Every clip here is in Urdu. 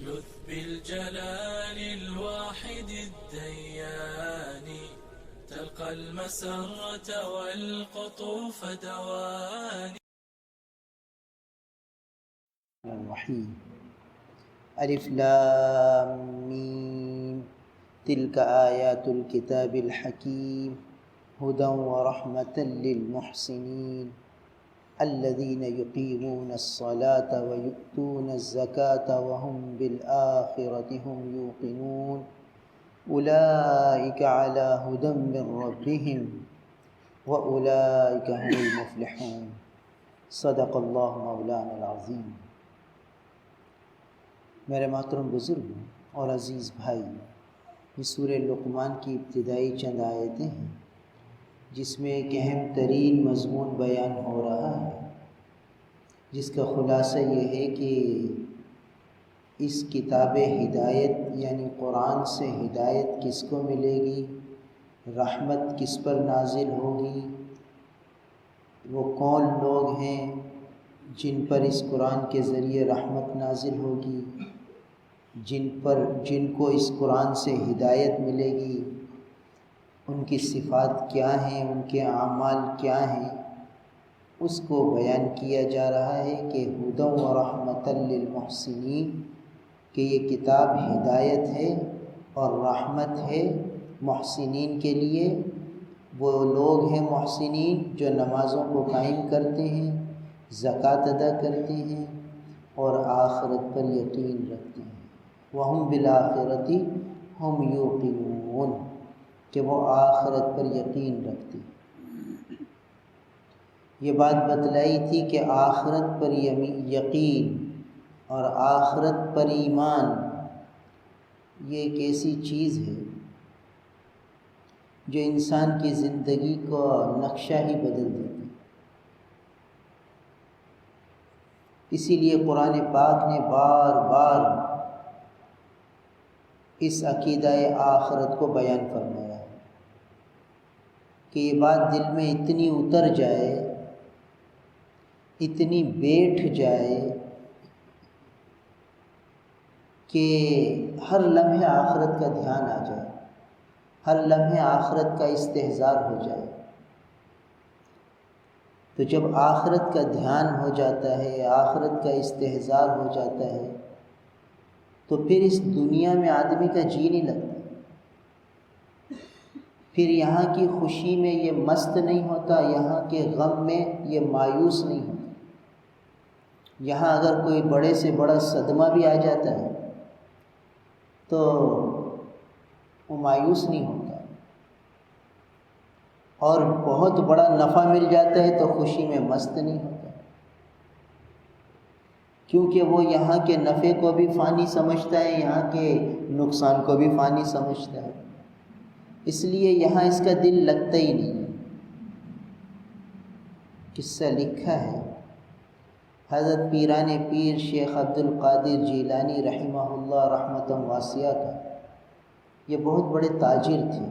لذ بالجلال الواحد الديان تلقى المسرة والقطوف دواني. الرحیم الف لام میم تلک آیات الکتاب الحکیم هدى ورحمة للمحسنین الذين يقيمون الصلاة ويؤتون الزكاة وهم بالآخرة هم يوقنون أولئك على هدى من ربهم وأولئك هم المفلحون. صدق اللہ مولانا العظیم. میرے محترم بزرگوں اور عزیز بھائی، یہ سورہ لقمان کی ابتدائی چند آیتیں ہیں جس میں ایک اہم ترین مضمون بیان ہو رہا ہے، جس کا خلاصہ یہ ہے کہ اس کتاب ہدایت یعنی قرآن سے ہدایت کس کو ملے گی، رحمت کس پر نازل ہوگی، وہ کون لوگ ہیں جن پر اس قرآن کے ذریعے رحمت نازل ہوگی، جن کو اس قرآن سے ہدایت ملے گی، ان کی صفات کیا ہیں، ان کے اعمال کیا ہیں، اس کو بیان کیا جا رہا ہے کہ ہدی و رحمۃ للمحسنین، کہ یہ کتاب ہدایت ہے اور رحمت ہے محسنین کے لیے. وہ لوگ ہیں محسنین جو نمازوں کو قائم کرتے ہیں، زکوٰۃ ادا کرتے ہیں اور آخرت پر یقین رکھتے ہیں. وَهُمْ بِالْآخِرَةِ هُمْ يُوقِنُونَ، کہ وہ آخرت پر یقین رکھتے ہیں. یہ بات بتلائی تھی کہ آخرت پر یقین اور آخرت پر ایمان یہ ایک ایسی چیز ہے جو انسان کی زندگی کا نقشہ ہی بدل دیتی. اسی لیے قرآن پاک نے بار بار اس عقیدہ آخرت کو بیان فرمایا ہے کہ یہ بات دل میں اتنی اتر جائے، اتنی بیٹھ جائے کہ ہر لمحے آخرت کا دھیان آ جائے، ہر لمحے آخرت کا استحضار ہو جائے. تو جب آخرت کا دھیان ہو جاتا ہے، آخرت کا استحضار ہو جاتا ہے، تو پھر اس دنیا میں آدمی کا جی نہیں لگتا، پھر یہاں کی خوشی میں یہ مست نہیں ہوتا، یہاں کے غم میں یہ مایوس نہیں ہوتا. یہاں اگر کوئی بڑے سے بڑا صدمہ بھی آ جاتا ہے تو وہ مایوس نہیں ہوتا، اور بہت بڑا نفع مل جاتا ہے تو خوشی میں مست نہیں ہوتا، کیونکہ وہ یہاں کے نفع کو بھی فانی سمجھتا ہے، یہاں کے نقصان کو بھی فانی سمجھتا ہے، اس لیے یہاں اس کا دل لگتا ہی نہیں. قصہ لکھا ہے حضرت پیران پیر شیخ عبد القادر جیلانی رحمہ اللہ رحمۃ واسعہ کا. یہ بہت بڑے تاجر تھے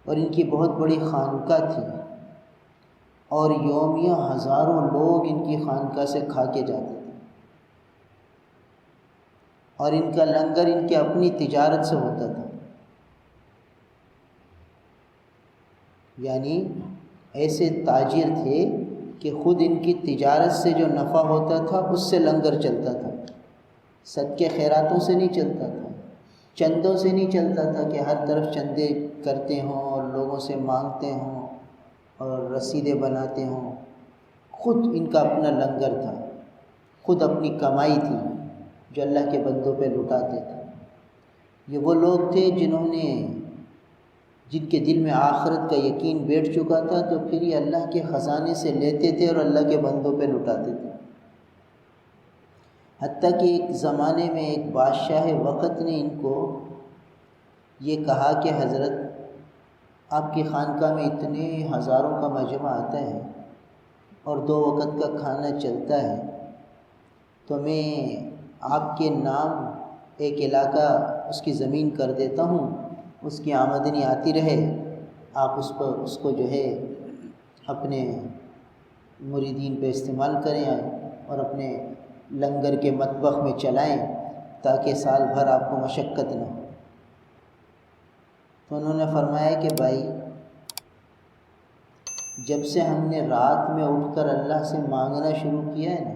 اور ان کی بہت بڑی خانقاہ تھی، اور یومیہ ہزاروں لوگ ان کی خانقاہ سے کھا کے جاتے تھے، اور ان کا لنگر ان کی اپنی تجارت سے ہوتا تھا. یعنی ایسے تاجر تھے کہ خود ان کی تجارت سے جو نفع ہوتا تھا اس سے لنگر چلتا تھا، صدقے خیراتوں سے نہیں چلتا تھا، چندوں سے نہیں چلتا تھا کہ ہر طرف چندے کرتے ہوں اور لوگوں سے مانگتے ہوں اور رسیدیں بناتے ہوں. خود ان کا اپنا لنگر تھا، خود اپنی کمائی تھی جو اللہ کے بندوں پہ لٹاتے تھے. یہ وہ لوگ تھے جن کے دل میں آخرت کا یقین بیٹھ چکا تھا، تو پھر یہ اللہ کے خزانے سے لیتے تھے اور اللہ کے بندوں پہ لٹاتے تھے. حتیٰ کہ ایک زمانے میں ایک بادشاہ وقت نے ان کو یہ کہا کہ حضرت آپ کی خانقاہ میں اتنے ہزاروں کا مجمع آتا ہے اور 2 وقت کا کھانا چلتا ہے، تو میں آپ کے نام ایک علاقہ اس کی زمین کر دیتا ہوں، اس کی آمدنی آتی رہے، آپ اس کو جو ہے اپنے مریدین پہ استعمال کریں اور اپنے لنگر کے مطبخ میں چلائیں، تاکہ سال بھر آپ کو مشقت نہ ہو۔ تو انہوں نے فرمایا کہ بھائی، جب سے ہم نے رات میں اٹھ کر اللہ سے مانگنا شروع کیا ہے نا،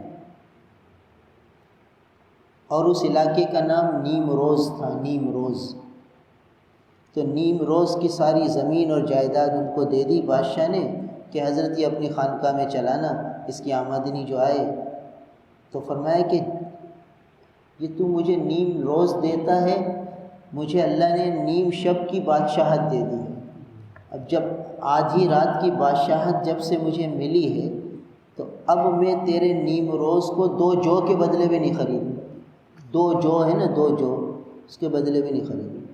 اور اس علاقے کا نام نیم روز تھا، نیم روز، تو نیم روز کی ساری زمین اور جائیداد ان کو دے دی بادشاہ نے کہ حضرت یہ اپنی خانقاہ میں چلانا، اس کی آمدنی جو آئے۔ تو فرمایا کہ یہ تو مجھے نیم روز دیتا ہے، مجھے اللہ نے نیم شب کی بادشاہت دے دی ہے۔ اب جب آدھی رات کی بادشاہت جب سے مجھے ملی ہے، تو اب میں تیرے نیم روز کو 2 جو کے بدلے بھی نہیں خریدوں۔ 2 جو ہے نا، 2 جو، اس کے بدلے بھی نہیں خریدوں۔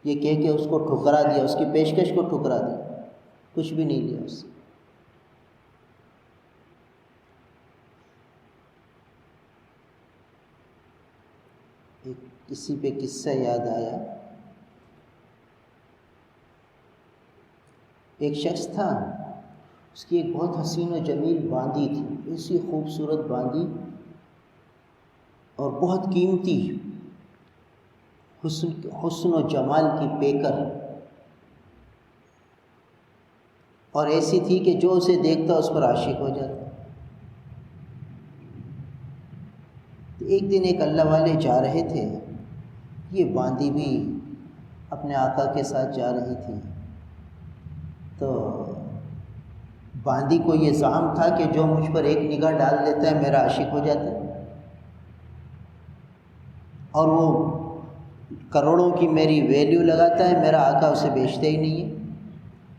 یہ کہہ کے اس کو ٹھکرا دیا، اس کی پیشکش کو ٹھکرا دیا، کچھ بھی نہیں لیا اس سے۔ کسی پہ قصہ یاد آیا، ایک شخص تھا، اس کی ایک بہت حسین و جمیل باندی تھی، ایسی خوبصورت باندی اور بہت قیمتی، حسن و جمال کی پیکر، اور ایسی تھی کہ جو اسے دیکھتا اس پر عاشق ہو جاتا۔ ایک دن ایک اللہ والے جا رہے تھے، یہ باندی بھی اپنے آقا کے ساتھ جا رہی تھی، تو باندی کو یہ زعم تھا کہ جو مجھ پر ایک نگاہ ڈال لیتا ہے میرا عاشق ہو جاتا ہے، اور وہ کروڑوں کی میری ویلیو لگاتا ہے، میرا آقا اسے بیچتا ہی نہیں ہے،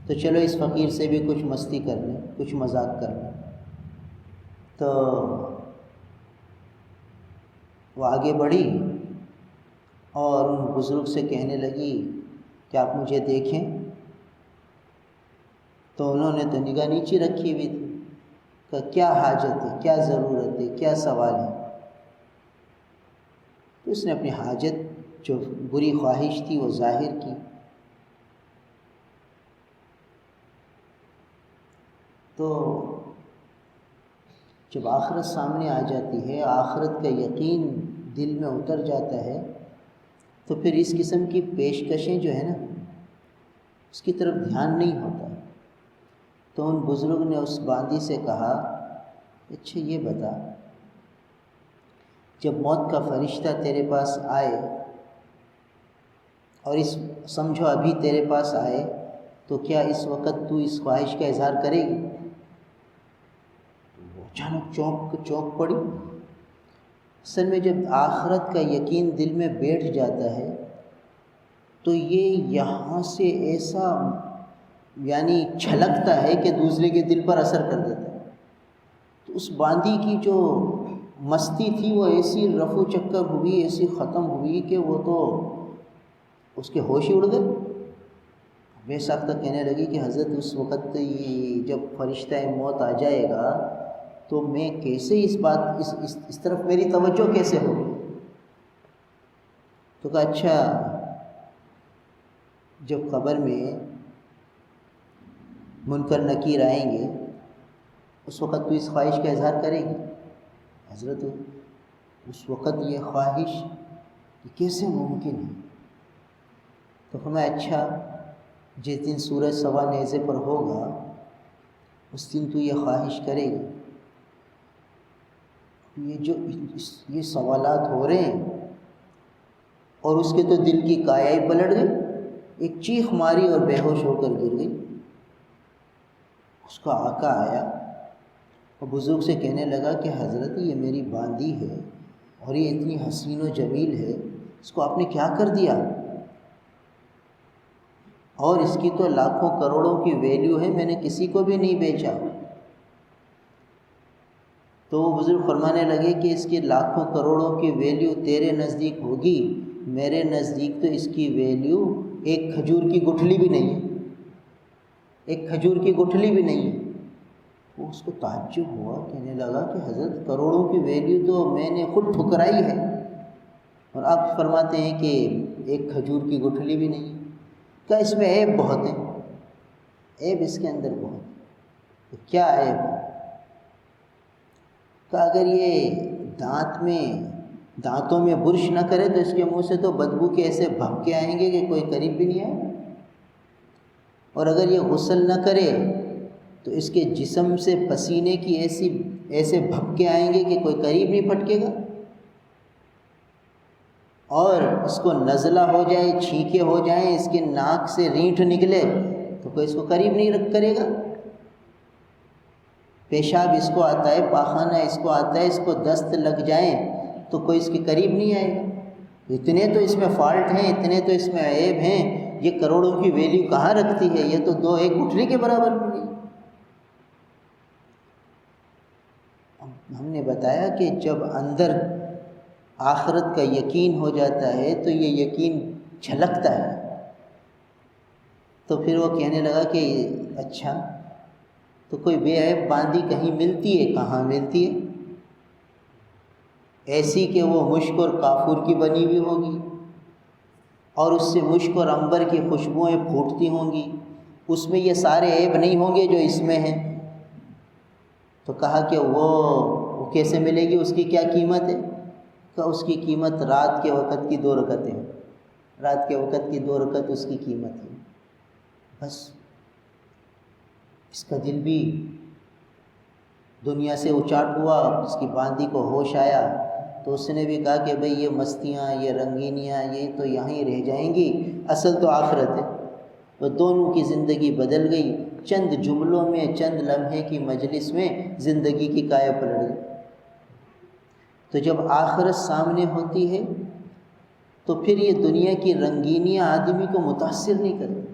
تو چلو اس فقیر سے بھی کچھ مستی کر لیں، کچھ مذاق کر لیں۔ تو وہ آگے بڑھی اور ان بزرگ سے کہنے لگی کہ آپ مجھے دیکھیں۔ تو انہوں نے تو نگاہ نیچے رکھی ہوئی تھی، کہ کیا حاجت ہے، کیا ضرورت ہے، کیا سوال ہے؟ تو اس نے اپنی حاجت، جو بری خواہش تھی، وہ ظاہر کی۔ تو جب آخرت سامنے آ جاتی ہے، آخرت کا یقین دل میں اتر جاتا ہے، تو پھر اس قسم کی پیشکشیں جو ہے نا، اس کی طرف دھیان نہیں ہوتا۔ تو ان بزرگ نے اس باندی سے کہا، اچھا یہ بتا، جب موت کا فرشتہ تیرے پاس آئے، اور سمجھو ابھی تیرے پاس آئے، تو کیا اس وقت تو اس خواہش کا اظہار کرے گی؟ وہ اچانک چونک پڑی۔ اصل میں جب آخرت کا یقین دل میں بیٹھ جاتا ہے، تو یہ یہاں سے ایسا یعنی چھلکتا ہے کہ دوسرے کے دل پر اثر کر دیتا ہے۔ تو اس باندی کی جو مستی تھی، وہ ایسی رفو چکر ہوئی، ایسی ختم ہوئی کہ وہ تو اس کے ہوش ہی اڑ گئے۔ بے ساختہ کہنے لگی کہ حضرت اس وقت جب فرشتہ موت آ جائے گا تو میں کیسے اس طرف میری توجہ کیسے ہو؟ تو کہا اچھا، جب قبر میں منکر نکیر آئیں گے اس وقت تو اس خواہش کا اظہار کرے گی؟ حضرت اس وقت یہ خواہش کیسے ممکن ہے؟ تو فرمایا اچھا، جس دن سورج سوا نیزے پر ہوگا اس دن تو یہ خواہش کرے گی۔ یہ سوالات ہو رہے ہیں، اور اس کے تو دل کی کایا ہی پلٹ گئی، ایک چیخ ماری اور بے ہوش ہو کر گر گئی۔ اس کا آقا آیا اور بزرگ سے کہنے لگا کہ حضرت یہ میری باندی ہے، اور یہ اتنی حسین و جمیل ہے، اس کو آپ نے کیا کر دیا؟ اور اس کی تو لاکھوں کروڑوں کی ویلیو ہے، میں نے کسی کو بھی نہیں بیچا۔ تو وہ بزرگ فرمانے لگے کہ اس کے لاکھوں کروڑوں کی ویلیو تیرے نزدیک ہوگی، میرے نزدیک تو اس کی ویلیو ایک کھجور کی گٹھلی بھی نہیں ہے، ایک کھجور کی گٹھلی بھی نہیں ہے۔ وہ اس کو تعجب ہوا، کہنے لگا کہ حضرت کروڑوں کی ویلیو تو میں نے خود ٹھکرائی ہے، اور آپ فرماتے ہیں کہ ایک کھجور کی گٹھلی بھی نہیں ہے۔ کہ اس میں عیب بہت ہے، عیب اس کے اندر بہت ہے۔ کیا عیب ہے؟ کہ اگر یہ دانت میں دانتوں میں برش نہ کرے تو اس کے منہ سے تو بدبو کے ایسے بھپکے آئیں گے کہ کوئی قریب بھی نہیں آئے گا، اور اگر یہ غسل نہ کرے تو اس کے جسم سے پسینے کی ایسے بھپکے آئیں گے کہ کوئی قریب نہیں پھٹکے گا، اور اس کو نزلہ ہو جائے، چھینکے ہو جائیں، اس کے ناک سے رینٹھ نکلے تو کوئی اس کو قریب نہیں کرے گا۔ پیشاب اس کو آتا ہے، پاخانہ اس کو آتا ہے، اس کو دست لگ جائیں تو کوئی اس کے قریب نہیں آئے گا۔ اتنے تو اس میں فالٹ ہیں، اتنے تو اس میں عیب ہیں، یہ کروڑوں کی ویلیو کہاں رکھتی ہے، یہ تو ایک گٹھلی کے برابر بھی نہیں۔ ہم نے بتایا کہ جب اندر آخرت کا یقین ہو جاتا ہے تو یہ یقین جھلکتا ہے، تو پھر وہ کہنے لگا کہ اچھا تو کوئی بے عیب باندی کہیں ملتی ہے؟ کہاں ملتی ہے؟ ایسی کہ وہ مشک اور کافور کی بنی ہوئی ہوگی، اور اس سے مشک اور عنبر کی خوشبوئیں پھوٹتی ہوں گی، اس میں یہ سارے عیب نہیں ہوں گے جو اس میں ہیں۔ تو کہا کہ وہ کیسے ملے گی، اس کی کیا قیمت ہے؟ کہ اس کی قیمت رات کے وقت کی 2 رکعتیں ہیں، رات کے وقت کی 2 رکعت اس کی قیمت ہے۔ بس اس کا دل بھی دنیا سے اچاٹ ہوا، اس کی باندی کو ہوش آیا تو اس نے بھی کہا کہ بھئی یہ مستیاں، یہ رنگینیاں، یہ تو یہاں ہی رہ جائیں گی، اصل تو آخرت ہے۔ وہ دونوں کی زندگی بدل گئی، چند جملوں میں، چند لمحے کی مجلس میں زندگی کی کایا پلٹ گئی۔ تو جب آخرت سامنے ہوتی ہے تو پھر یہ دنیا کی رنگینیاں آدمی کو متاثر نہیں کرتی۔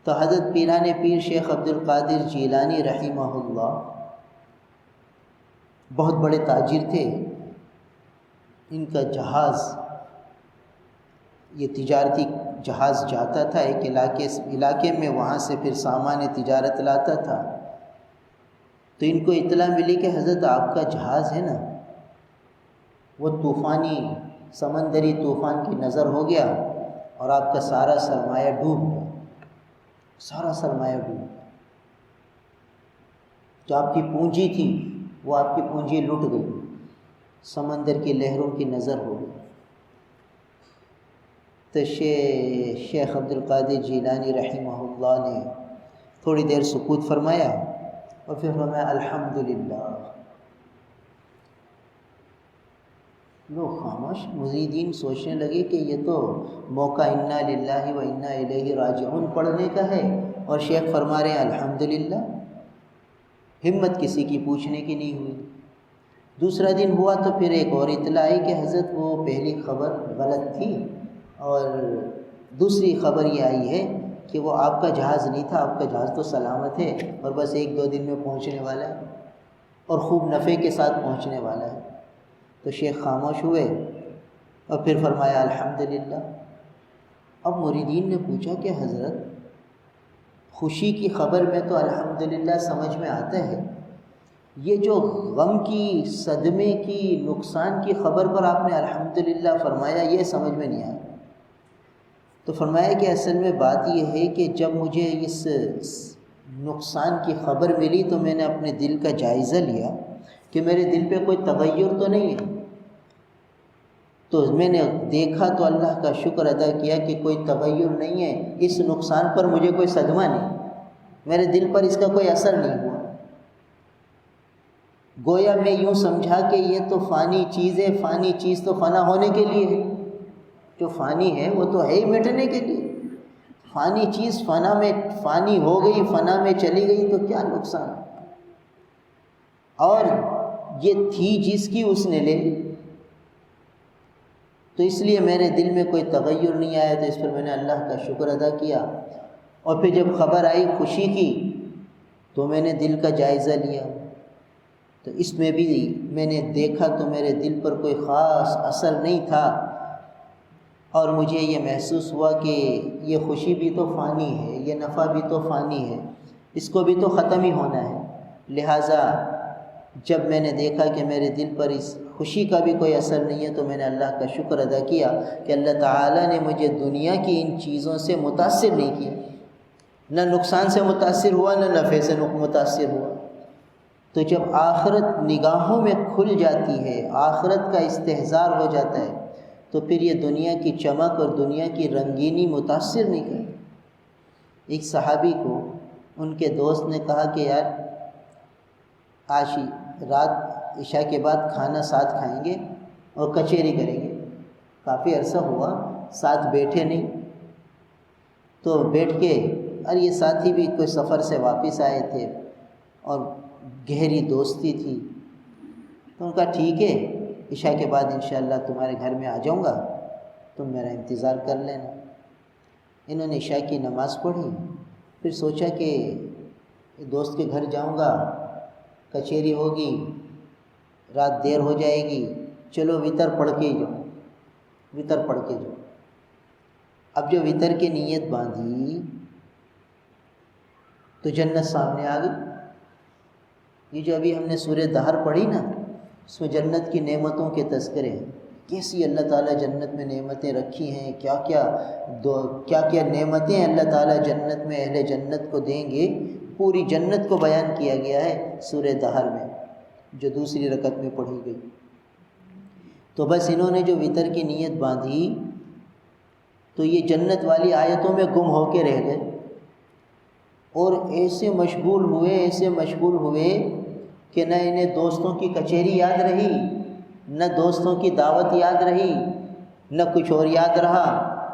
تو حضرت پیران پیر شیخ عبد القادر جیلانی رحمہ اللہ بہت بڑے تاجر تھے، ان کا جہاز، یہ تجارتی جہاز جاتا تھا ایک علاقے میں، وہاں سے پھر سامان تجارت لاتا تھا۔ تو ان کو اطلاع ملی کہ حضرت آپ کا جہاز ہے نا وہ طوفانی سمندری طوفان کی نظر ہو گیا اور آپ کا سارا سرمایہ ڈوب گیا، سارا سرمایہ ڈوب گیا، جو آپ کی پونجی تھی وہ آپ کی پونجی لٹ گئی، سمندر کی لہروں کی نظر ہو گئی۔ تو شیخ عبد القادر جیلانی رحمہ اللہ نے تھوڑی دیر سکوت فرمایا اور پھر فرمایا الحمدللہ۔ لوگ خاموش، مریدین سوچنے لگے کہ یہ تو موقع انا للہ و انا الیہ راجعون پڑھنے کا ہے، اور شیخ فرما رہے ہیں الحمدللہ۔ ہمت کسی کی پوچھنے کی نہیں ہوئی۔ دوسرا دن ہوا تو پھر ایک اور اطلاع آئی کہ حضرت وہ پہلی خبر غلط تھی، اور دوسری خبر یہ آئی ہے کہ وہ آپ کا جہاز نہیں تھا، آپ کا جہاز تو سلامت ہے اور بس 1-2 دن میں پہنچنے والا ہے اور خوب نفع کے ساتھ پہنچنے والا ہے۔ تو شیخ خاموش ہوئے اور پھر فرمایا الحمدللہ۔ اب مریدین نے پوچھا کہ حضرت خوشی کی خبر میں تو الحمدللہ سمجھ میں آتا ہے، یہ جو غم کی، صدمے کی، نقصان کی خبر پر آپ نے الحمدللہ فرمایا، یہ سمجھ میں نہیں آیا۔ تو فرمایا کہ اصل میں بات یہ ہے کہ جب مجھے اس نقصان کی خبر ملی تو میں نے اپنے دل کا جائزہ لیا کہ میرے دل پہ کوئی تغیر تو نہیں ہے، تو میں نے دیکھا تو اللہ کا شکر ادا کیا کہ کوئی تغیر نہیں ہے، اس نقصان پر مجھے کوئی صدمہ نہیں، میرے دل پر اس کا کوئی اثر نہیں ہوا۔ گویا میں یوں سمجھا کہ یہ تو فانی چیز ہے، فانی چیز تو فنا ہونے کے لیے ہے، جو فانی ہے وہ تو ہے ہی مٹنے کے لیے، فانی چیز فنا میں فانی ہو گئی، فنا میں چلی گئی تو کیا نقصان، اور یہ تھی جس کی اس نے لے لی۔ تو اس لیے میرے دل میں کوئی تغیر نہیں آیا، تو اس پر میں نے اللہ کا شکر ادا کیا۔ اور پھر جب خبر آئی خوشی کی تو میں نے دل کا جائزہ لیا، تو اس میں بھی میں نے دیکھا تو میرے دل پر کوئی خاص اثر نہیں تھا، اور مجھے یہ محسوس ہوا کہ یہ خوشی بھی تو فانی ہے، یہ نفع بھی تو فانی ہے، اس کو بھی تو ختم ہی ہونا ہے۔ لہٰذا جب میں نے دیکھا کہ میرے دل پر اس خوشی کا بھی کوئی اثر نہیں ہے تو میں نے اللہ کا شکر ادا کیا کہ اللہ تعالیٰ نے مجھے دنیا کی ان چیزوں سے متاثر نہیں کیا، نہ نقصان سے متاثر ہوا، نہ نفع سے متاثر ہوا۔ تو جب آخرت نگاہوں میں کھل جاتی ہے، آخرت کا استحضار ہو جاتا ہے، تو پھر یہ دنیا کی چمک اور دنیا کی رنگینی متاثر نہیں کرتی۔ ایک صحابی کو ان کے دوست نے کہا کہ یار آج رات عشاء کے بعد کھانا ساتھ کھائیں گے اور کچہری کریں گے۔ کافی عرصہ ہوا ساتھ بیٹھے نہیں، تو بیٹھ کے اور یہ ساتھی بھی کوئی سفر سے واپس آئے تھے اور گہری دوستی تھی، تو ان کا ٹھیک ہے عشاء کے بعد انشاءاللہ تمہارے گھر میں آ جاؤں گا، تم میرا انتظار کر لینا۔ انہوں نے عشاء کی نماز پڑھی، پھر سوچا کہ دوست کے گھر جاؤں گا، کچہری ہوگی، رات دیر ہو جائے گی، چلو وتر پڑھ کے ہی جاؤ، وتر پڑھ کے جاؤ۔ اب جو وتر کی نیت باندھی تو جنت سامنے آ گئی۔ یہ جو ابھی ہم نے سورہ دہر پڑھی نا، اس میں جنت کی نعمتوں کے تذکرے ہیں، کیسی اللہ تعالیٰ جنت میں نعمتیں رکھی ہیں، کیا کیا نعمتیں اللہ تعالیٰ جنت میں اہل جنت کو دیں گے، پوری جنت کو بیان کیا گیا ہے سورہ دہر میں، جو دوسری رکعت میں پڑھی گئی۔ تو بس انہوں نے جو وتر کی نیت باندھی تو یہ جنت والی آیتوں میں گم ہو کے رہ گئے، اور ایسے مشغول ہوئے کہ نہ انہیں دوستوں کی کچہری یاد رہی، نہ دوستوں کی دعوت یاد رہی، نہ کچھ اور یاد رہا۔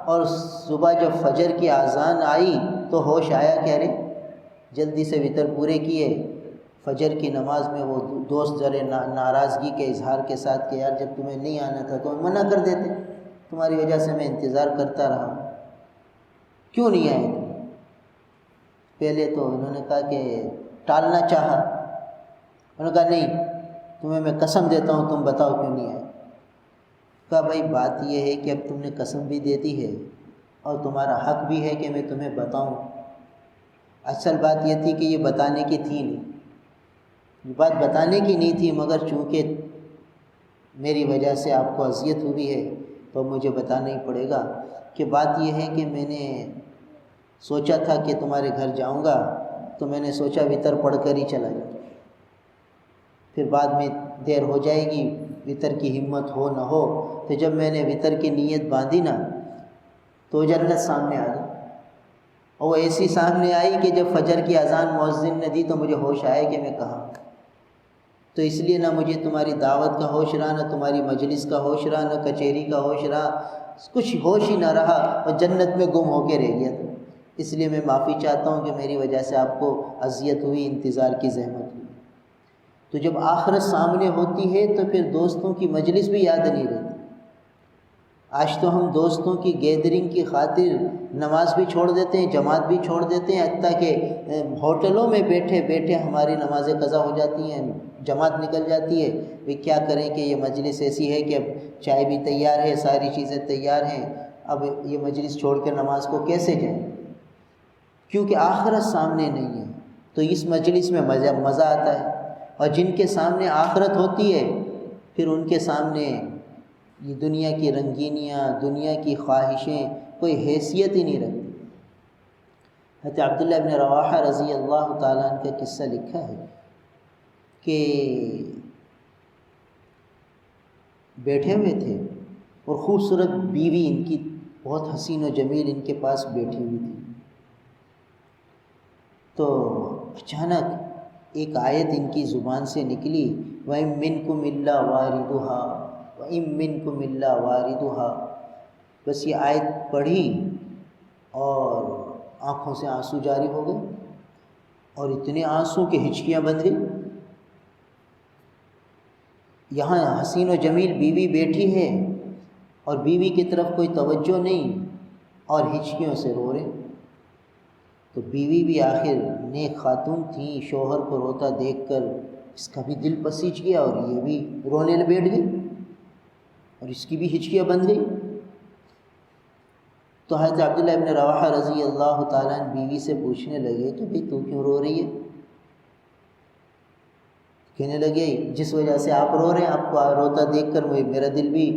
اور صبح جب فجر کی اذان آئی تو ہوش آیا کہ ارے جلدی سے وتر پورے کیے۔ فجر کی نماز میں وہ دوست ذرے ناراضگی کے اظہار کے ساتھ کہ یار جب تمہیں نہیں آنا تھا تو منع کر دیتے، تمہاری وجہ سے میں انتظار کرتا رہا، کیوں نہیں آئے تم؟ پہلے تو انہوں نے کہا کہ ٹالنا چاہا، انہوں نے کہا نہیں تمہیں میں قسم دیتا ہوں تم بتاؤ کیوں نہیں آئے۔ کہا بھائی بات یہ ہے کہ اب تم نے قسم بھی دے دی ہے اور تمہارا حق بھی ہے کہ میں تمہیں بتاؤں۔ اصل بات یہ تھی کہ یہ بتانے کی تھی نہیں، یہ بات بتانے کی نہیں تھی، مگر چونکہ میری وجہ سے آپ کو اذیت ہوئی ہے تو مجھے بتانا ہی پڑے گا کہ بات یہ ہے کہ میں نے سوچا تھا کہ تمہارے گھر جاؤں گا تو میں نے سوچا وتر پڑھ کر ہی چلا جاؤں، پھر بعد میں دیر ہو جائے گی، وتر کی ہمت ہو نہ ہو۔ تو جب میں نے وتر کی نیت باندھی نا تو جنت سامنے آ گئی، اور وہ ایسی سامنے آئی کہ جب فجر کی اذان مؤذن نے دی تو مجھے ہوش آیا کہ میں کہاں۔ تو اس لیے نہ مجھے تمہاری دعوت کا ہوش رہا، نہ تمہاری مجلس کا ہوش رہا، نہ کچہری کا ہوش رہا، کچھ ہوش ہی نہ رہا، اور جنت میں گم ہو کے رہ گیا تھا۔ اس لیے میں معافی چاہتا ہوں کہ میری وجہ سے آپ کو اذیت ہوئی، انتظار کی زحمت ہوئی۔ تو جب آخرت سامنے ہوتی ہے تو پھر دوستوں کی مجلس بھی یاد نہیں رہتی۔ آج تو ہم دوستوں کی گیدرنگ کی خاطر نماز بھی چھوڑ دیتے ہیں، جماعت بھی چھوڑ دیتے ہیں، حتیٰ کہ ہوٹلوں میں بیٹھے بیٹھے ہماری نمازیں قضا ہو جاتی ہیں، جماعت نکل جاتی ہے۔ بھی کیا کریں کہ یہ مجلس ایسی ہے کہ اب چائے بھی تیار ہے، ساری چیزیں تیار ہیں، اب یہ مجلس چھوڑ کے نماز کو کیسے جائیں؟ کیونکہ آخرت سامنے نہیں ہے، تو اس مجلس میں مزہ آتا ہے، اور جن کے سامنے آخرت ہوتی ہے پھر ان کے سامنے یہ دنیا کی رنگینیاں، دنیا کی خواہشیں کوئی حیثیت ہی نہیں رکھتی۔ حضرت عبداللہ بن رواحہ رضی اللہ تعالیٰ عنہ کا قصہ لکھا ہے کہ بیٹھے ہوئے تھے اور خوبصورت بیوی ان کی بہت حسین و جمیل ان کے پاس بیٹھی ہوئی تھی، تو اچانک ایک آیت ان کی زبان سے نکلی، وَإِن مِّنكُمْ إِلَّا وَارِدُهَا وَإِن مِّنكُمْ إِلَّا وَارِدُهَا۔ بس یہ آیت پڑھی اور آنکھوں سے آنسو جاری ہو گئے، اور اتنے آنسو کہ ہچکیاں بندھ گئی۔ یہاں حسین و جمیل بیوی بیٹھی ہے اور بیوی کی طرف کوئی توجہ نہیں اور ہچکیوں سے رو رہے۔ تو بیوی بھی آخر نیک خاتون تھی، شوہر کو روتا دیکھ کر اس کا بھی دل پسیج گیا اور یہ بھی رونے بیٹھ گئی اور اس کی بھی ہچکیاں بندھ گئی۔ تو حضرت عبداللہ ابن رواحہ رضی اللہ تعالیٰ عنہ بیوی سے پوچھنے لگے کہ بھئی تو کیوں رو رہی ہے؟ کہنے لگے جس وجہ سے آپ رو رہے ہیں، آپ کو روتا دیکھ کر میرا دل بھی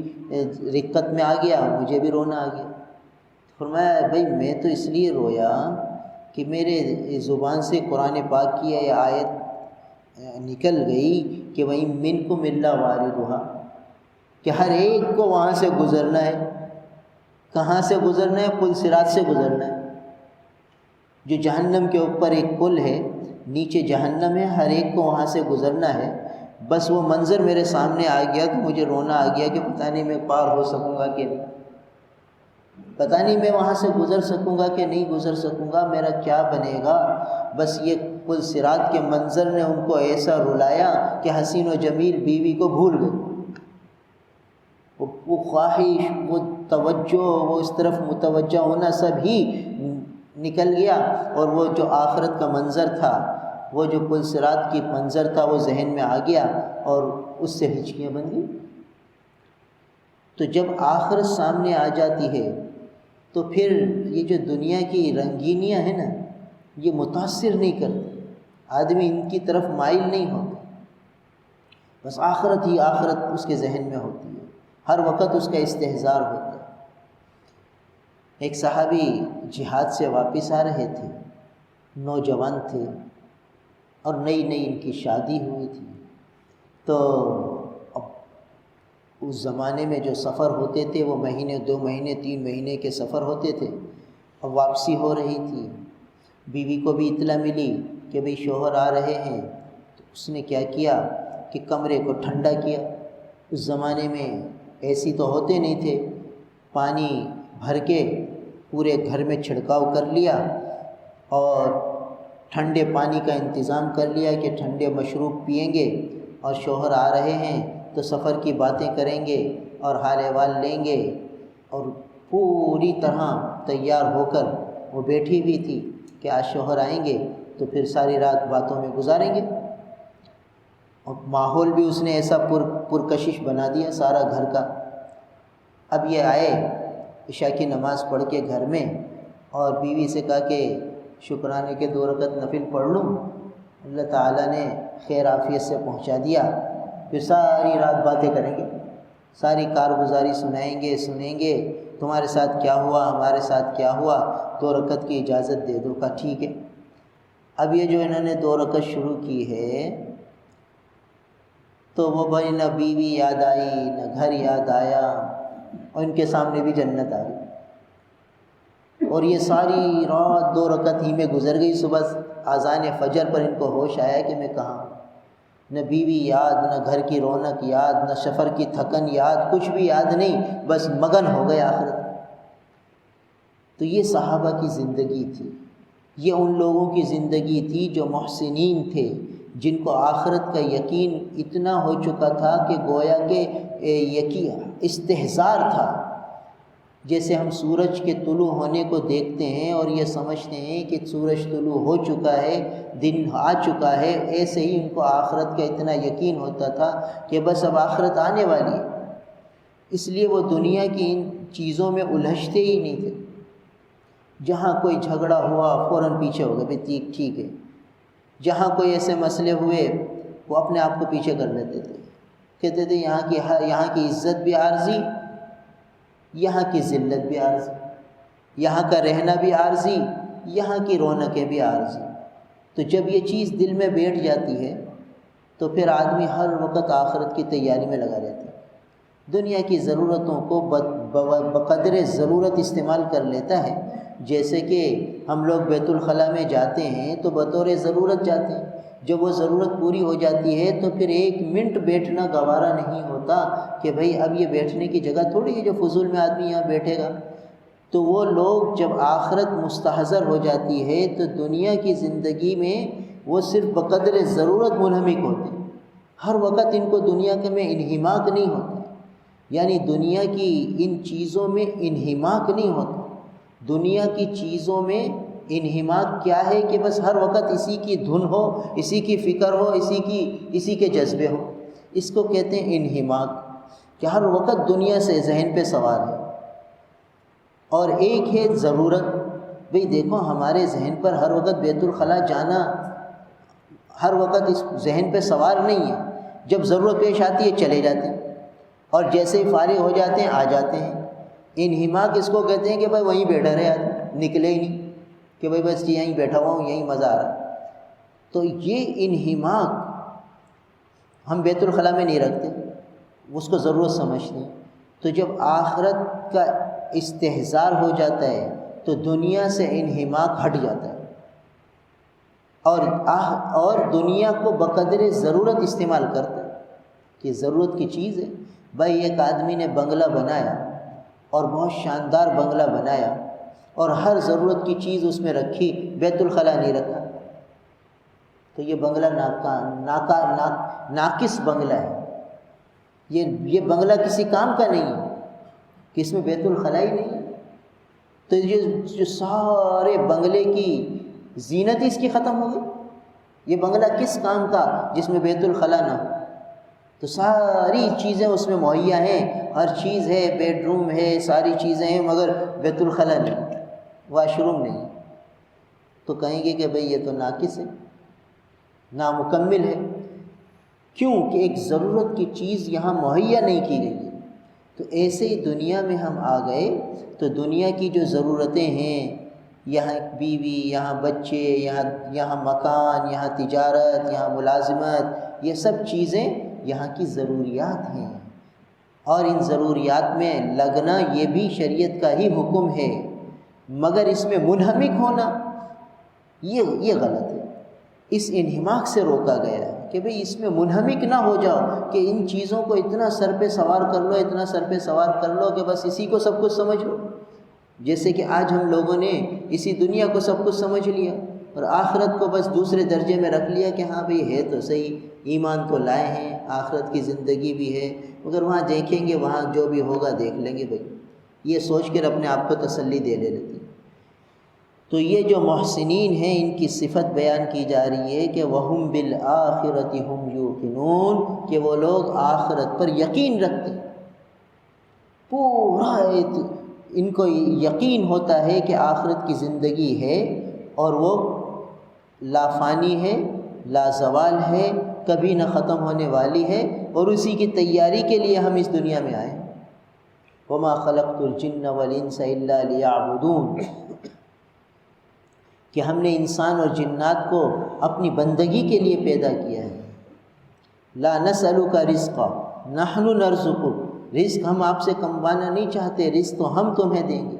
رقت میں آ گیا، مجھے بھی رونا آ گیا۔ فرمایا بھئی میں تو اس لیے رویا کہ میرے زبان سے قرآن پاک کی یہ آیت نکل گئی کہ وہیں منکم الا واردھا، کہ ہر ایک کو وہاں سے گزرنا ہے۔ کہاں سے گزرنا ہے؟ پل صراط سے گزرنا ہے، جو جہنم کے اوپر ایک پل ہے، نیچے جہنم ہے، ہر ایک کو وہاں سے گزرنا ہے۔ بس وہ منظر میرے سامنے آ گیا تو مجھے رونا آ گیا کہ پتہ نہیں میں پار ہو سکوں گا کہ نہیں، پتہ نہیں میں وہاں سے گزر سکوں گا کہ نہیں گزر سکوں گا، میرا کیا بنے گا۔ بس یہ پل صراط کے منظر نے ان کو ایسا رلایا کہ حسین و جمیل بیوی کو بھول گئے۔ وہ خواہش، وہ توجہ، وہ اس طرف متوجہ ہونا سب ہی نکل گیا، اور وہ جو آخرت کا منظر تھا، وہ جو پل صراط کی منظر تھا، وہ ذہن میں آ گیا اور اس سے ہچکیاں بن گئی۔ تو جب آخرت سامنے آ جاتی ہے تو پھر یہ جو دنیا کی رنگینیاں ہیں نا، یہ متاثر نہیں کرتی، آدمی ان کی طرف مائل نہیں ہوتا، بس آخرت ہی آخرت اس کے ذہن میں ہوتی ہے، ہر وقت اس کا استحضار ہوتا ہے۔ ایک صحابی جہاد سے واپس آ رہے تھے، نوجوان تھے اور نئی نئی ان کی شادی ہوئی تھی، تو اب اس زمانے میں جو سفر ہوتے تھے وہ مہینے، 2 مہینے، 3 مہینے کے سفر ہوتے تھے۔ اب واپسی ہو رہی تھی، بیوی کو بھی اطلاع ملی کہ بھئی شوہر آ رہے ہیں، تو اس نے کیا کیا کہ کمرے کو ٹھنڈا کیا۔ اس زمانے میں اے سی تو ہوتے نہیں تھے، پانی بھر کے پورے گھر میں چھڑکاؤ کر لیا اور ٹھنڈے پانی کا انتظام کر لیا کہ ٹھنڈے مشروب پئیں گے، اور شوہر آ رہے ہیں تو سفر کی باتیں کریں گے اور حال احوال لیں گے، اور پوری طرح تیار ہو کر وہ بیٹھی ہوئی تھی کہ آج شوہر آئیں گے تو پھر ساری رات باتوں میں گزاریں گے۔ اور ماحول بھی اس نے ایسا پرکشش بنا دیا سارا گھر کا۔ اب یہ آئے عشاء کی نماز پڑھ کے گھر میں، اور بیوی سے کہا کہ شکرانے کے 2 رکعت نفل پڑھ لوں، اللہ تعالیٰ نے خیر عافیت سے پہنچا دیا، پھر ساری رات باتیں کریں گے، ساری کارگزاری سنیں گے، تمہارے ساتھ کیا ہوا، ہمارے ساتھ کیا ہوا، 2 رکعت کی اجازت دے دو۔ کہا ٹھیک ہے۔ اب یہ جو انہوں نے 2 رکعت شروع کی ہے تو وہ بھائی نہ بیوی یاد آئی نہ گھر یاد آیا، اور ان کے سامنے بھی جنت آ گئی، اور یہ ساری رات 2 رکعت ہی میں گزر گئی۔ صبح اذان فجر پر ان کو ہوش آیا کہ میں کہاں ہوں، نہ بیوی یاد، نہ گھر کی رونق یاد، نہ سفر کی تھکن یاد، کچھ بھی یاد نہیں، بس مگن ہو گئے آخرت۔ تو یہ صحابہ کی زندگی تھی، یہ ان لوگوں کی زندگی تھی جو محسنین تھے، جن کو آخرت کا یقین اتنا ہو چکا تھا کہ گویا کہ یقین استحضار تھا۔ جیسے ہم سورج کے طلوع ہونے کو دیکھتے ہیں اور یہ سمجھتے ہیں کہ سورج طلوع ہو چکا ہے، دن آ چکا ہے، ایسے ہی ان کو آخرت کا اتنا یقین ہوتا تھا کہ بس اب آخرت آنے والی ہے، اس لیے وہ دنیا کی ان چیزوں میں الجھتے ہی نہیں تھے۔ جہاں کوئی جھگڑا ہوا فوراً پیچھے ہو گئے، بھئی ٹھیک ہے۔ جہاں کوئی ایسے مسئلے ہوئے وہ اپنے آپ کو پیچھے کر لیتے تھے، کہتے تھے یہاں کی عزت بھی عارضی، یہاں کی ذلت بھی عارضی، یہاں کا رہنا بھی عارضی، یہاں کی رونقیں بھی عارضی۔ تو جب یہ چیز دل میں بیٹھ جاتی ہے تو پھر آدمی ہر وقت آخرت کی تیاری میں لگا رہتا ہے، دنیا کی ضرورتوں کو بقدر ضرورت استعمال کر لیتا ہے۔ جیسے کہ ہم لوگ بیت الخلاء میں جاتے ہیں تو بطور ضرورت جاتے ہیں، جب وہ ضرورت پوری ہو جاتی ہے تو پھر 1 منٹ بیٹھنا گوارا نہیں ہوتا کہ بھئی اب یہ بیٹھنے کی جگہ تھوڑی ہے جو فضول میں آدمی یہاں بیٹھے گا۔ تو وہ لوگ جب آخرت مستحضر ہو جاتی ہے تو دنیا کی زندگی میں وہ صرف بقدر ضرورت منہمک ہوتے ہیں، ہر وقت ان کو دنیا کے میں انہماک نہیں ہوتا، یعنی دنیا کی ان چیزوں میں انہماک نہیں ہوتا۔ دنیا کی چیزوں میں انہماک کیا ہے کہ بس ہر وقت اسی کی دھن ہو، اسی کی فکر ہو، اسی کے جذبے ہو، اس کو کہتے ہیں انہماک، کہ ہر وقت دنیا سے ذہن پہ سوار ہے۔ اور ایک ہے ضرورت، بھئی دیکھو ہمارے ذہن پر ہر وقت بیت الخلاء جانا ہر وقت اس ذہن پہ سوار نہیں ہے، جب ضرورت پیش آتی ہے چلے جاتے ہیں، اور جیسے ہی فارغ ہو جاتے ہیں آ جاتے ہیں۔ انہماک اس کو کہتے ہیں کہ بھائی وہیں بیٹھا رہے آدمی، نکلے ہی نہیں، کہ بھائی بس یہیں بیٹھا ہوا ہوں، یہیں مزہ آ رہا ہے۔ تو یہ انہماک ہم بیت الخلاء میں نہیں رکھتے، اس کو ضرورت سمجھتے ہیں۔ تو جب آخرت کا استحضار ہو جاتا ہے تو دنیا سے انہماک ہٹ جاتا ہے، اور دنیا کو بقدر ضرورت استعمال کرتا ہے کہ ضرورت کی چیز ہے۔ بھائی ایک آدمی نے بنگلہ بنایا اور بہت شاندار بنگلہ بنایا اور ہر ضرورت کی چیز اس میں رکھی، بیت الخلاء نہیں رکھا، تو یہ بنگلہ ناقص بنگلہ ہے، یہ بنگلہ کسی کام کا نہیں ہے کہ اس میں بیت الخلاء ہی نہیں ہے۔ تو یہ جو سارے بنگلے کی زینت اس کی ختم ہو گئی۔ یہ بنگلہ کس کام کا جس میں بیت الخلاء نہ ہو؟ تو ساری چیزیں اس میں مہیا ہیں، ہر چیز ہے، بیڈ روم ہے، ساری چیزیں ہیں، مگر بیت الخلاء نہیں، واش روم نہیں۔ تو کہیں گے کہ بھئی یہ تو ناقص ہے، نامکمل ہے۔ کیوں کہ ایک ضرورت کی چیز یہاں مہیا نہیں کی گئی ہے۔ تو ایسے ہی دنیا میں ہم آ گئے تو دنیا کی جو ضرورتیں ہیں، یہاں بیوی، یہاں بچے، یہاں مکان، یہاں تجارت، یہاں ملازمت، یہ سب چیزیں یہاں کی ضروریات ہیں، اور ان ضروریات میں لگنا یہ بھی شریعت کا ہی حکم ہے، مگر اس میں منہمک ہونا یہ غلط ہے۔ اس انہماک سے روکا گیا ہے کہ بھئی اس میں منہمک نہ ہو جاؤ کہ ان چیزوں کو اتنا سر پہ سوار کر لو، اتنا سر پہ سوار کر لو کہ بس اسی کو سب کچھ سمجھ لو۔ جیسے کہ آج ہم لوگوں نے اسی دنیا کو سب کچھ سمجھ لیا اور آخرت کو بس دوسرے درجے میں رکھ لیا کہ ہاں بھئی ہے تو صحیح، ایمان تو لائے ہیں، آخرت کی زندگی بھی ہے، مگر وہاں دیکھیں گے، وہاں جو بھی ہوگا دیکھ لیں گے بھئی، یہ سوچ کر اپنے آپ کو تسلی دے لیتے ہیں۔ تو یہ جو محسنین ہیں ان کی صفت بیان کی جا رہی ہے کہ وَهُمْ بِالْآخِرَةِ هُمْ يُوقِنُونَ، کہ وہ لوگ آخرت پر یقین رکھتے ہیں، پورا ان کو یقین ہوتا ہے کہ آخرت کی زندگی ہے اور وہ لا فانی ہے، لا زوال ہے، کبھی نہ ختم ہونے والی ہے، اور اسی کی تیاری کے لیے ہم اس دنیا میں آئے۔ وَمَا خَلَقْتُ الْجِنَّ وَالْإِنسَ إِلَّا لِيَعْبُدُونَ، کہ ہم نے انسان اور جنات کو اپنی بندگی کے لیے پیدا کیا ہے۔ لا نسألک رزقا نحن نرزقک، رزق ہم آپ سے کموانا نہیں چاہتے، رزق تو ہم تمہیں دیں گے۔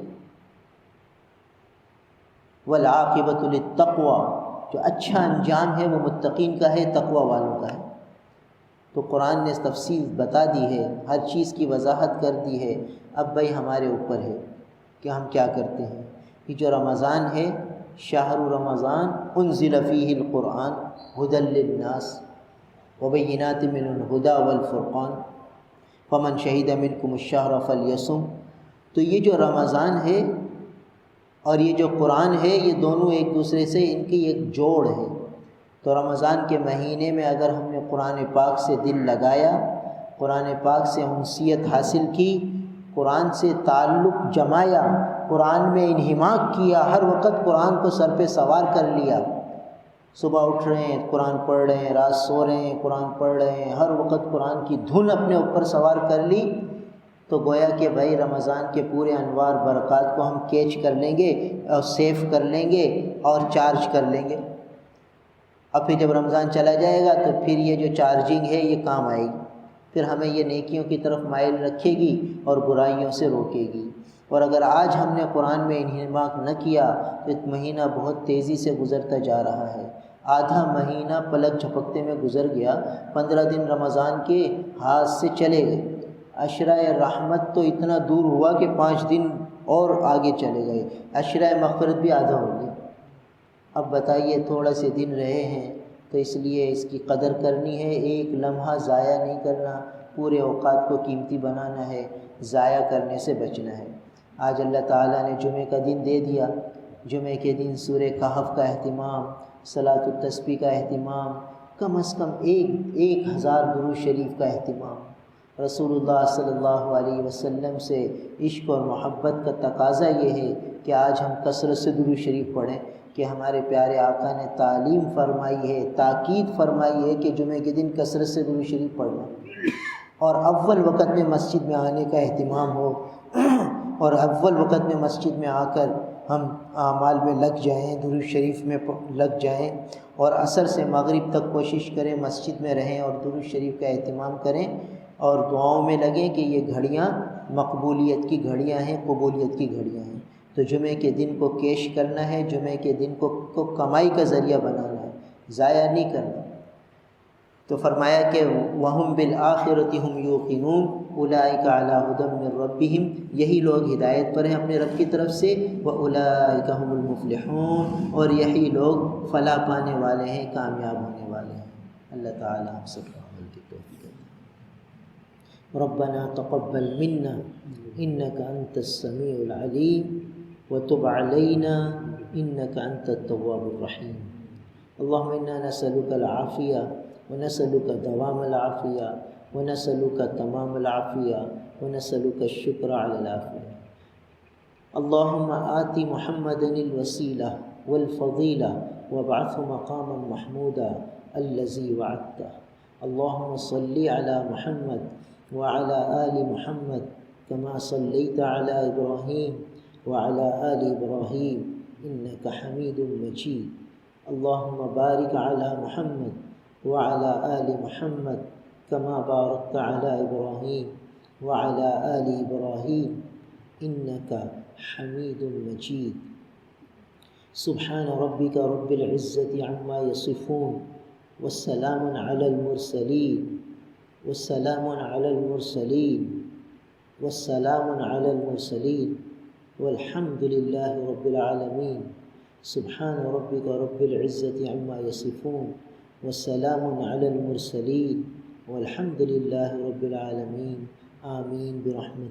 والعاقبۃ للتقوی، جو اچھا انجام ہے وہ متقین کا ہے، تقوی والوں کا ہے۔ تو قرآن نے تفصیل بتا دی ہے، ہر چیز کی وضاحت کر دی ہے۔ اب بھائی ہمارے اوپر ہے کہ ہم کیا کرتے ہیں۔ یہ جو رمضان ہے، شہر رمضان انزل فیہ القرآن ھدی للناس وبینات من الھدی والفرقان فمن شہد منکم الشہر فلیصم۔ تو یہ جو رمضان ہے اور یہ جو قرآن ہے، یہ دونوں ایک دوسرے سے ان کی ایک جوڑ ہے۔ تو رمضان کے مہینے میں اگر ہم نے قرآن پاک سے دل لگایا، قرآن پاک سے انسیت حاصل کی، قرآن سے تعلق جمایا، قرآن میں انہماک کیا، ہر وقت قرآن کو سر پہ سوار کر لیا، صبح اٹھ رہے ہیں قرآن پڑھ رہے ہیں، رات سو رہے ہیں قرآن پڑھ رہے ہیں، ہر وقت قرآن کی دھن اپنے اوپر سوار کر لی، تو گویا کہ بھائی رمضان کے پورے انوار برکات کو ہم کیچ کر لیں گے اور سیو کر لیں گے اور چارج کر لیں گے۔ اب پھر جب رمضان چلا جائے گا تو پھر یہ جو چارجنگ ہے یہ کام آئے گی، پھر ہمیں یہ نیکیوں کی طرف مائل رکھے گی اور برائیوں سے روکے گی۔ اور اگر آج ہم نے قرآن میں انہماک نہ کیا تو ایک مہینہ بہت تیزی سے گزرتا جا رہا ہے، آدھا مہینہ پلک جھپکتے میں گزر گیا، 15 دن رمضان کے ہاتھ سے چلے گئے، عشرۂ رحمت تو اتنا دور ہوا کہ 5 دن اور آگے چلے گئے، عشرۂ مغفرت بھی آدھا ہو گیا۔ اب بتائیے، تھوڑا سے دن رہے ہیں تو اس لیے اس کی قدر کرنی ہے، ایک لمحہ ضائع نہیں کرنا، پورے اوقات کو قیمتی بنانا ہے، ضائع کرنے سے بچنا ہے۔ آج اللہ تعالیٰ نے جمعہ کا دن دے دیا، جمعہ کے دن سورہ کہف کا اہتمام، صلاۃ التسبیح کا اہتمام، کم از کم 1000 درود شریف کا اہتمام۔ رسول اللہ صلی اللہ علیہ وسلم سے عشق اور محبت کا تقاضا یہ ہے کہ آج ہم کثرت سے درود شریف پڑھیں، کہ ہمارے پیارے آقا نے تعلیم فرمائی ہے، تاکید فرمائی ہے کہ جمعہ کے دن کثرت سے درود شریف پڑھنا، اور اول وقت میں مسجد میں آنے کا اہتمام ہو، اور اول وقت میں مسجد میں آ کر ہم اعمال میں لگ جائیں، درود شریف میں لگ جائیں، اور عصر سے مغرب تک کوشش کریں مسجد میں رہیں اور درود شریف کا اہتمام کریں، اور دعاؤں میں لگیں کہ یہ گھڑیاں مقبولیت کی گھڑیاں ہیں، قبولیت کی گھڑیاں ہیں۔ تو جمعے کے دن کو کیش کرنا ہے، جمعے کے دن کو کمائی کا ذریعہ بنانا ہے، ضائع نہیں کرنا۔ تو فرمایا کہ وَهُمْ بِالْآخِرَةِ هُمْ يُوقِنُونَ أُولَٰئِكَ عَلَىٰ هُدًى مِّن رَّبِّهِمْ، یہی لوگ ہدایت پر ہیں اپنے رب کی طرف سے، وَأُولَٰئِكَ هُمُ الْمُفْلِحُونَ، اور یہی لوگ فلاح پانے والے ہیں، کامیاب ہونے والے ہیں۔ اللہ تعالی ہم سب کو عمل کی توفیق دے۔ ربنا تقبل منا انك انت السميع العليم وتب علينا انك انت التواب الرحيم۔ اللهم انا نسألك العافية ونسألك دوام العافية ونسألك تمام العافية ونسألك الشكر على العافية۔ اللهم آت محمدا الوسيلة والفضيلة وابعثه مقاما محمودا الذي وعدته۔ اللهم صل على محمد وعلى آل محمد كما صليت على إبراهيم وعلى آل إبراهيم إنك حميد مجيد۔ اللهم بارك على محمد وعلى آل محمد كما باركت على إبراهيم وعلى آل إبراهيم إنك حميد مجيد۔ سبحان ربك رب العزة عما يصفون والسلام على المرسلين والحمد لله رب العالمين۔ سبحان ربك رب العزة عما يصفون والسلام على المرسلين والحمد لله رب العالمين۔ آمين برحمتك۔